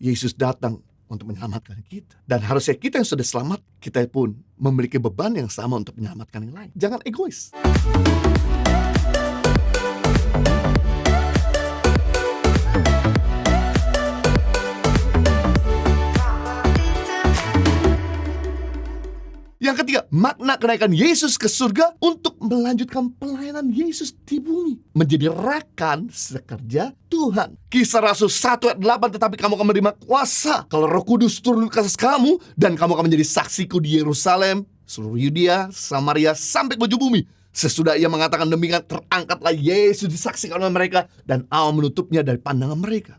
Yesus datang untuk menyelamatkan kita. Dan harusnya kita yang sudah selamat, kita pun memiliki beban yang sama untuk menyelamatkan yang lain. Jangan egois. Yang ketiga, makna kenaikan Yesus ke surga untuk melanjutkan pelayanan Yesus di bumi. Menjadi rekan sekerja Tuhan. Kisah Rasul 1 ayat 8, tetapi kamu akan menerima kuasa kalau Roh Kudus turun ke atas kamu, dan kamu akan menjadi saksiku di Yerusalem, seluruh Yudea, Samaria, sampai ke ujung bumi. Sesudah ia mengatakan demikian, terangkatlah Yesus disaksikan oleh mereka, dan Allah menutupnya dari pandangan mereka.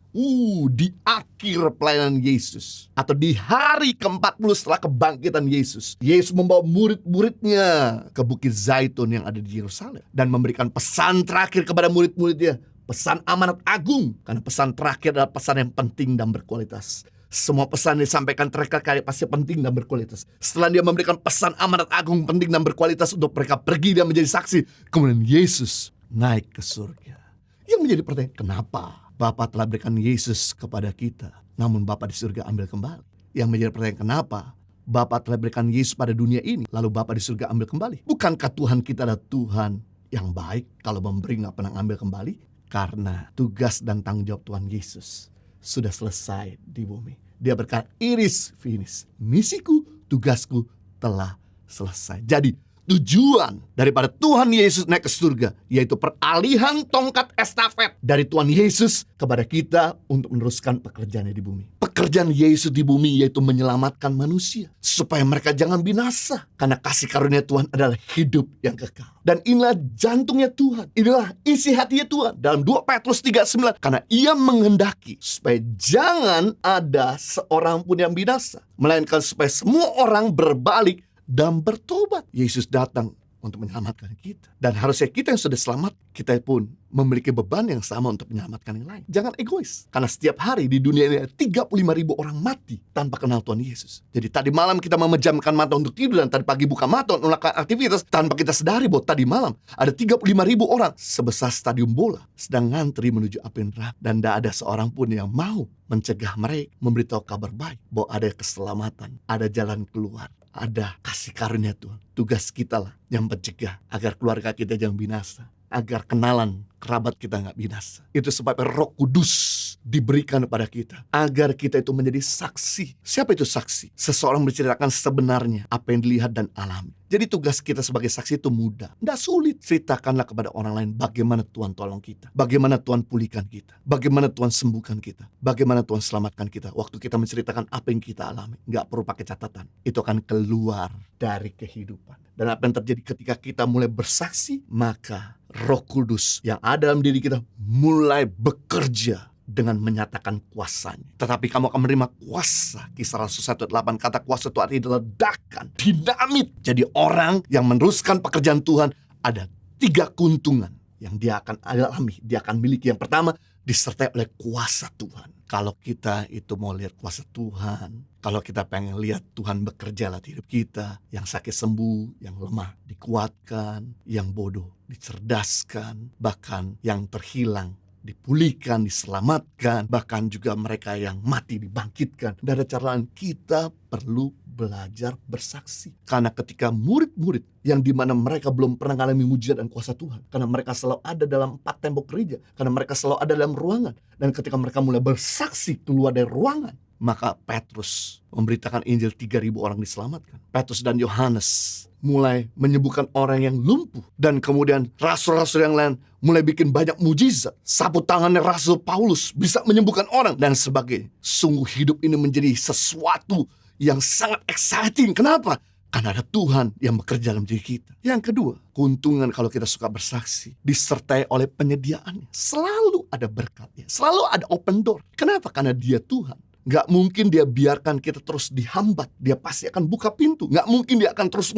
Di akhir pelayanan Yesus, atau di hari ke-40 setelah kebangkitan Yesus, Yesus membawa murid-muridnya ke Bukit Zaitun yang ada di Yerusalem, dan memberikan pesan terakhir kepada murid-muridnya, pesan amanat agung, karena pesan terakhir adalah pesan yang penting dan berkualitas. Semua pesan yang disampaikan terakhir pasti penting dan berkualitas. Setelah dia memberikan pesan amanat agung, penting dan berkualitas untuk mereka pergi dan menjadi saksi, kemudian Yesus naik ke surga. Yang menjadi pertanyaan, kenapa Bapa telah berikan Yesus kepada kita, namun Bapa di surga ambil kembali? Yang menjadi pertanyaan, kenapa Bapa telah berikan Yesus pada dunia ini, lalu Bapa di surga ambil kembali? Bukankah Tuhan kita adalah Tuhan yang baik, kalau memberi nggak pernah ambil kembali? Karena tugas dan tanggung jawab Tuhan Yesus sudah selesai di bumi. Dia berkata, iris finis, misiku, tugasku telah selesai. Jadi tujuan daripada Tuhan Yesus naik ke surga, yaitu peralihan tongkat estafet dari Tuhan Yesus kepada kita untuk meneruskan pekerjaannya di bumi. Pekerjaan Yesus di bumi yaitu menyelamatkan manusia, supaya mereka jangan binasa, karena kasih karunia Tuhan adalah hidup yang kekal. Dan inilah jantungnya Tuhan, inilah isi hatinya Tuhan dalam 2 Petrus 3:9, karena ia menghendaki supaya jangan ada seorang pun yang binasa, melainkan supaya semua orang berbalik dan bertobat. Yesus datang untuk menyelamatkan kita. Dan harusnya kita yang sudah selamat, kita pun memiliki beban yang sama untuk menyelamatkan yang lain. Jangan egois. Karena setiap hari di dunia ini 35.000 orang mati tanpa kenal Tuhan Yesus. Jadi tadi malam kita memejamkan mata untuk tidur, dan tadi pagi buka mata untuk melakukan aktivitas, tanpa kita sadari bahwa tadi malam ada 35.000 orang sebesar stadion bola sedang ngantri menuju api neraka. Dan tidak ada seorang pun yang mau mencegah mereka, memberitahu kabar baik bahwa ada keselamatan, ada jalan keluar, ada kasih karunia Tuhan. Tugas kita lah yang mencegah agar keluarga kita jangan binasa, agar kenalan kerabat kita nggak binasa. Itu sebab Roh Kudus diberikan kepada kita, agar kita itu menjadi saksi. Siapa itu saksi? Seseorang menceritakan sebenarnya apa yang dilihat dan alami. Jadi tugas kita sebagai saksi itu mudah, tidak sulit. Ceritakanlah kepada orang lain bagaimana Tuhan tolong kita, bagaimana Tuhan pulihkan kita, bagaimana Tuhan sembuhkan kita, bagaimana Tuhan selamatkan kita. Waktu kita menceritakan apa yang kita alami, nggak perlu pakai catatan. Itu akan keluar dari kehidupan. Dan apa yang terjadi ketika kita mulai bersaksi, maka Roh Kudus yang ada dalam diri kita mulai bekerja dengan menyatakan kuasanya. Tetapi kamu akan menerima kuasa. Kisah Rasul 1:8, kata kuasa itu artinya ledakan, dinamit. Jadi orang yang meneruskan pekerjaan Tuhan, ada 3 keuntungan yang dia akan alami, dia akan miliki. Yang pertama, disertai oleh kuasa Tuhan. Kalau kita itu mau lihat kuasa Tuhan, kalau kita pengen lihat Tuhan bekerja di hidup kita, yang sakit sembuh, yang lemah dikuatkan, yang bodoh dicerdaskan, bahkan yang terhilang dipulihkan, diselamatkan, bahkan juga mereka yang mati dibangkitkan. Dan ada cara lain, kita perlu belajar bersaksi. Karena ketika murid-murid yang dimana mereka belum pernah mengalami mujizat dan kuasa Tuhan, karena mereka selalu ada dalam 4 tembok gereja, karena mereka selalu ada dalam ruangan, dan ketika mereka mulai bersaksi keluar dari ruangan, maka Petrus memberitakan Injil, 3.000 orang diselamatkan. Petrus dan Yohanes mulai menyembuhkan orang yang lumpuh, dan kemudian rasul-rasul yang lain mulai bikin banyak mujizat. Sapu tangannya Rasul Paulus bisa menyembuhkan orang dan sebagainya. Sungguh hidup ini menjadi sesuatu yang sangat exciting. Kenapa? Karena ada Tuhan yang bekerja dalam diri kita. Yang kedua, keuntungan kalau kita suka bersaksi, disertai oleh penyediaannya. Selalu ada berkatnya, selalu ada open door. Kenapa? Karena dia Tuhan. Gak mungkin dia biarkan kita terus dihambat. Dia pasti akan buka pintu. Gak mungkin dia akan terus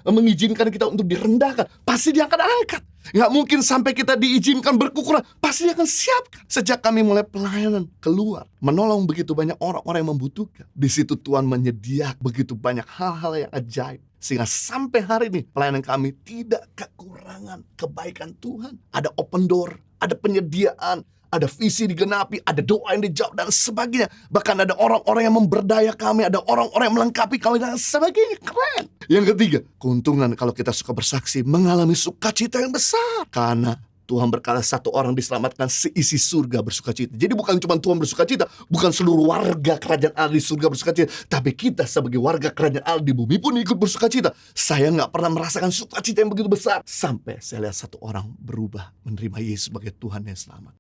mengizinkan kita untuk direndahkan. Pasti dia akan angkat. Gak mungkin sampai kita diizinkan berkekurangan. Pasti dia akan siapkan. Sejak kami mulai pelayanan keluar, menolong begitu banyak orang-orang yang membutuhkan, di situ Tuhan menyediakan begitu banyak hal-hal yang ajaib. Sehingga sampai hari ini pelayanan kami tidak kekurangan kebaikan Tuhan. Ada open door, ada penyediaan, ada visi digenapi, ada doa yang dijawab dan sebagainya. Bahkan ada orang-orang yang memberdaya kami, ada orang-orang yang melengkapi kami dan sebagainya. Keren. Yang ketiga, keuntungan kalau kita suka bersaksi, mengalami sukacita yang besar. Karena Tuhan berkata satu orang diselamatkan, seisi surga bersukacita. Jadi bukan cuma Tuhan bersukacita, bukan seluruh warga kerajaan Allah di surga bersukacita, tapi kita sebagai warga kerajaan Allah di bumi pun ikut bersukacita. Saya gak pernah merasakan sukacita yang begitu besar sampai saya lihat satu orang berubah menerima Yesus sebagai Tuhan yang selamat.